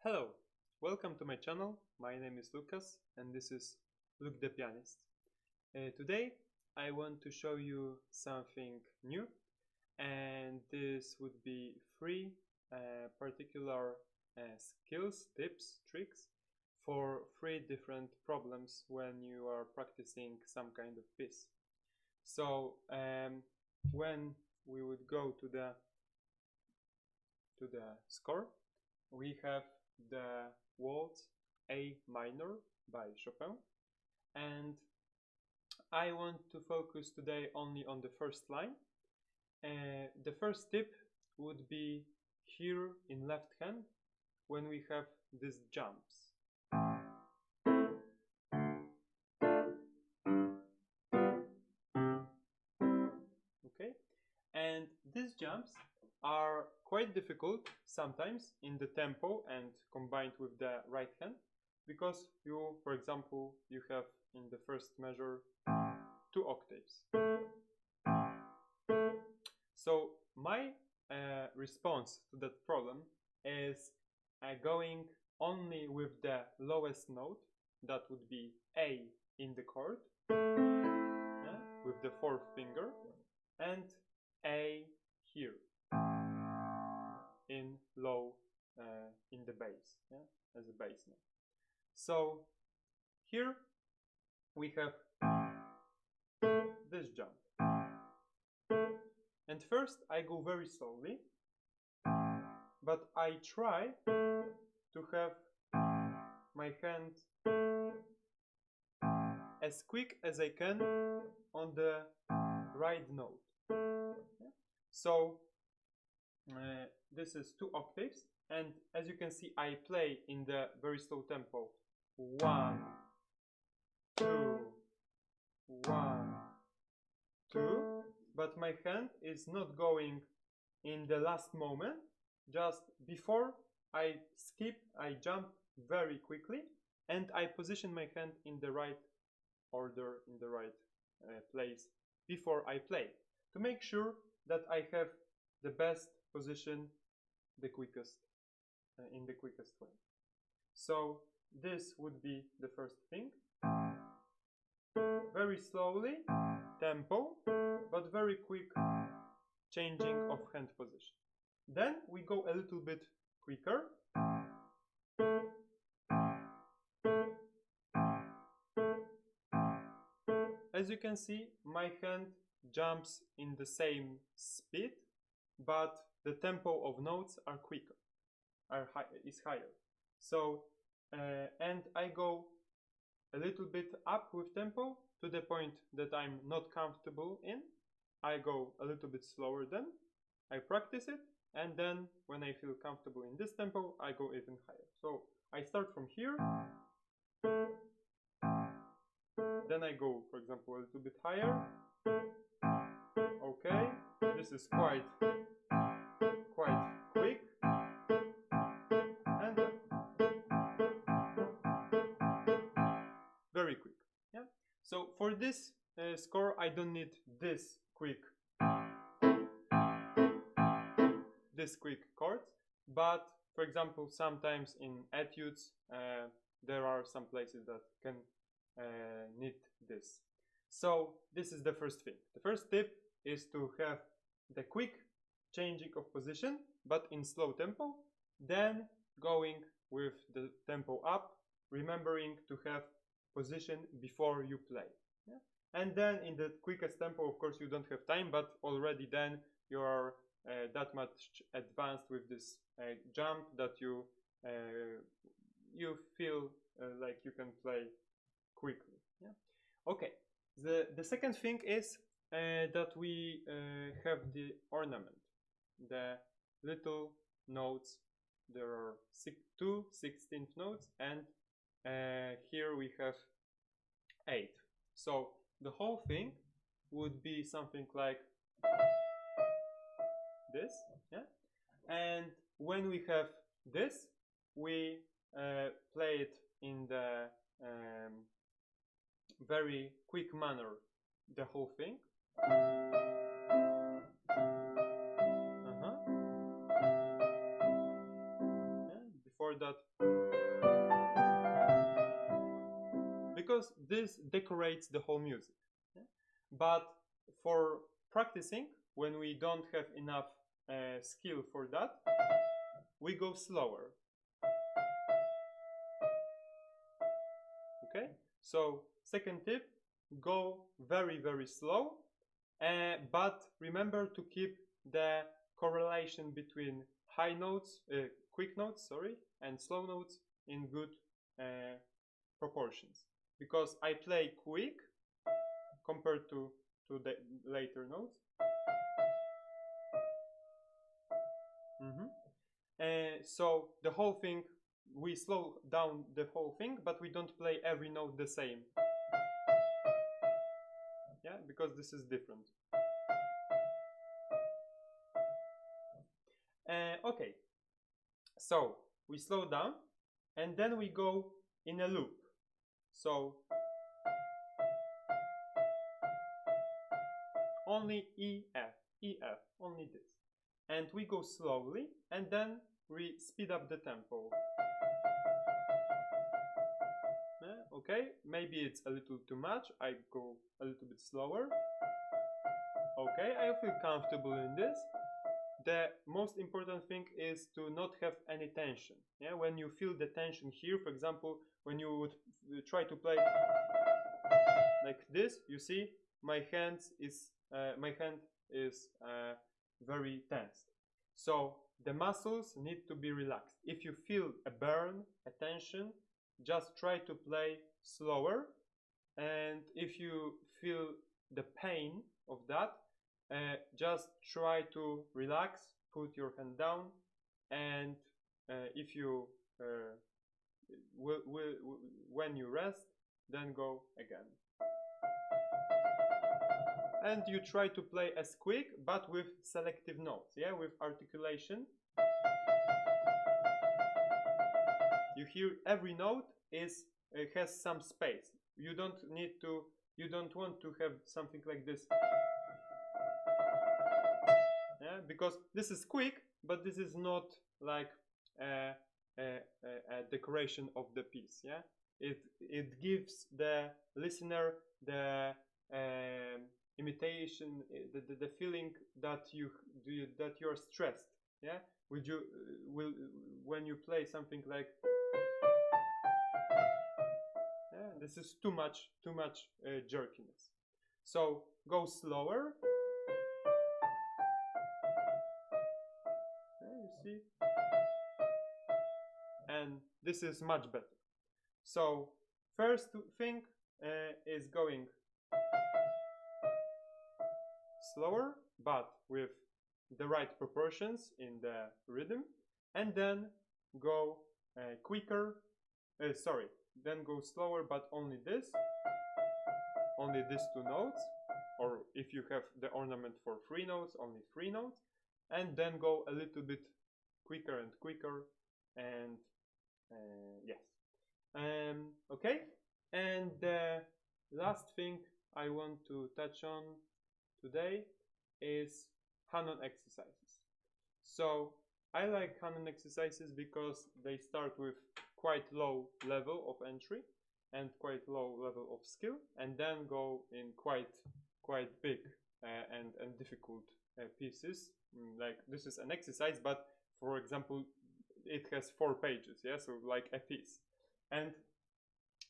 Hello, welcome to my channel. My name is Lucas and this is Luke the Pianist. Today I want to show you something new, and this would be three particular skills, tips, tricks for three different problems when you are practicing some kind of piece. So when we would go to the score, we have the waltz A minor by Chopin, and I want to focus today only on the first line. The first tip would be here in left hand when we have these jumps. Okay, and these jumps are quite difficult sometimes in the tempo and combined with the right hand, because you, for example, you have in the first measure 2 octaves. So my response to that problem is going only with the lowest note, that would be A in the chord, with the 4th finger, and A here in low, in the bass, as a bass note. So here we have this jump, and first I go very slowly, but I try to have my hand as quick as I can on the right note. So this is 2 octaves, and as you can see, I play in the very slow tempo. 1, 2, 1, 2, but my hand is not going in the last moment. Just before I skip, I jump very quickly, and I position my hand in the right order, in the right place before I play, to make sure that I have the best position, the quickest, in the quickest way. So this would be the first thing. Very slowly, tempo, but very quick changing of hand position. Then we go a little bit quicker. As you can see, my hand jumps in the same speed, but the tempo of notes are quicker, is higher. So and I go a little bit up with tempo to the point that I'm not comfortable in. I go a little bit slower, then I practice it, and then when I feel comfortable in this tempo, I go even higher. So I start from here, then I go, for example, a little bit higher. Okay, this is quite quick, and very quick. Yeah. So for this score, I don't need this quick chords, but for example, sometimes in etudes there are some places that can need this. So this is the first thing. The first tip is to have the quick changing of position, but in slow tempo, then going with the tempo up, remembering to have position before you play. Yeah? And then in the quickest tempo, of course, you don't have time, but already then you are that much advanced with this jump that you feel like you can play quickly. Yeah. Okay. The second thing is that we have the ornament, the little notes. There are 2 16th notes, and here we have 8. So the whole thing would be something like this, yeah. And when we have this, we play it in the very quick manner, the whole thing. Yeah. Before for that, because this decorates the whole music. Yeah? But for practicing, when we don't have enough skill for that, we go slower. Okay, so second tip, go very, very slow, but remember to keep the correlation between high notes, quick notes, sorry, and slow notes in good proportions. Because I play quick compared to the later notes. So the whole thing, we slow down the whole thing, but we don't play every note the same. Yeah, because this is different. Okay, so we slow down and then we go in a loop. So only E, F, E, F, only this. And we go slowly and then we speed up the tempo. Okay, maybe it's a little too much. I go a little bit slower. Okay, I feel comfortable in this. The most important thing is to not have any tension. Yeah, when you feel the tension here, for example, when you would try to play like this, you see my hand is very tense. So the muscles need to be relaxed. If you feel a burn, a tension, just try to play slower. And if you feel the pain of that, just try to relax, put your hand down, and if you when you rest, then go again. And you try to play as quick, but with selective notes, yeah, with articulation. You hear every note has some space. You don't want to have something like this. Yeah, because this is quick, but this is not like a decoration of the piece. Yeah, it gives the listener the imitation, the feeling that you're stressed. Yeah, when you play something like, yeah, this is too much jerkiness. So go slower. Yeah, you see, and this is much better. So first thing is going slower, but with the right proportions in the rhythm, and then go quicker. Then go slower, but only these two notes, or if you have the ornament for 3 notes, only 3 notes, and then go a little bit quicker and quicker, and yes. Okay, and the last thing I want to touch on today is Hanon exercises. So I like Hanon exercises because they start with quite low level of entry and quite low level of skill, and then go in quite big and difficult pieces. Like this is an exercise, but for example, it has 4 pages, yeah, so like a piece. And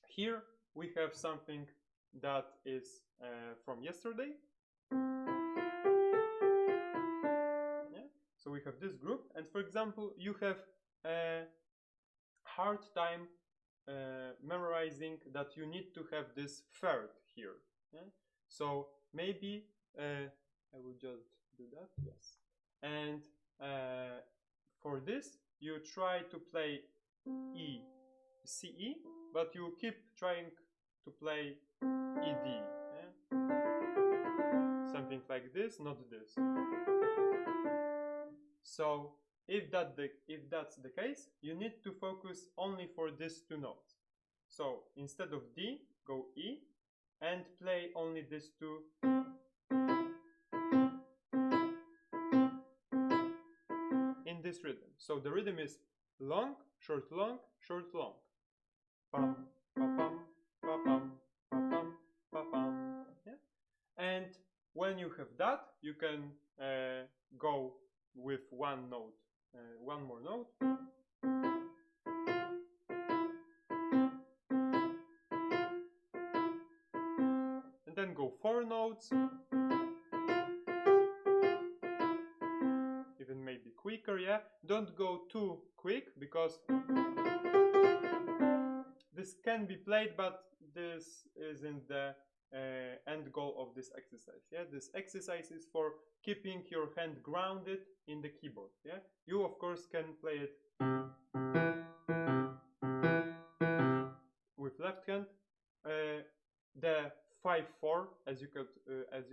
here we have something that is from yesterday. Yeah? So we have this group, and for example, you have a hard time memorizing that you need to have this third here. Yeah? So maybe I will just do that, yes. And for this, you try to play E, CE, but you keep trying to play ED. Yeah? Something like this, not this. So if that's the case, you need to focus only for these 2 notes. So instead of D, go E, and play only these 2 in this rhythm. So the rhythm is long, short, long, short, long. Pam, pa-pam, pa-pam, pa-pam, pa-pam. Yeah? And when you have that, you can go with one note, one more note. And then go 4 notes. Even maybe quicker, yeah? Don't go too quick, because this can be played, but this isn't the end goal of this exercise. Yeah, this exercise is for keeping your hand grounded in the keyboard. Yeah, you of course can play it with left hand. The 5/4, as you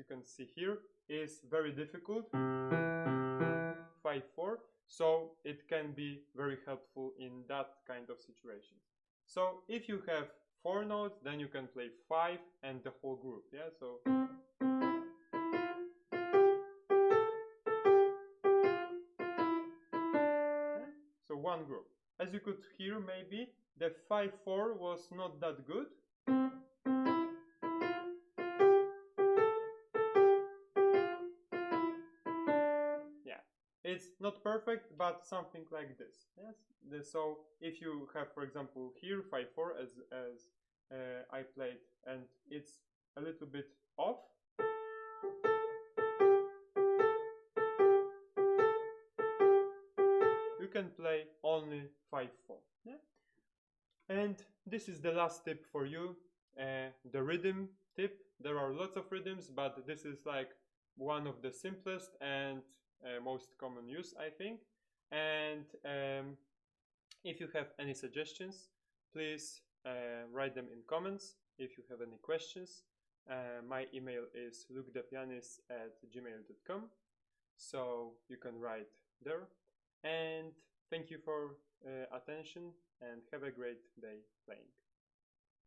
can see here, is very difficult. 5/4, so it can be very helpful in that kind of situation. So if you have 4 notes, then you can play 5 and the whole group. Yeah, so one group. As you could hear, maybe the 5/4 was not that good. Yeah, it's not perfect, but something like this. Yes. So if you have, for example, here 5/4 as I played, and it's a little bit off. You can play only 5/4. Yeah? And this is the last tip for you, the rhythm tip. There are lots of rhythms, but this is like one of the simplest and most common use, I think. And if you have any suggestions, please write them in comments. If you have any questions, my email is lukethepianist@gmail.com, so you can write there. And thank you for attention, and have a great day playing.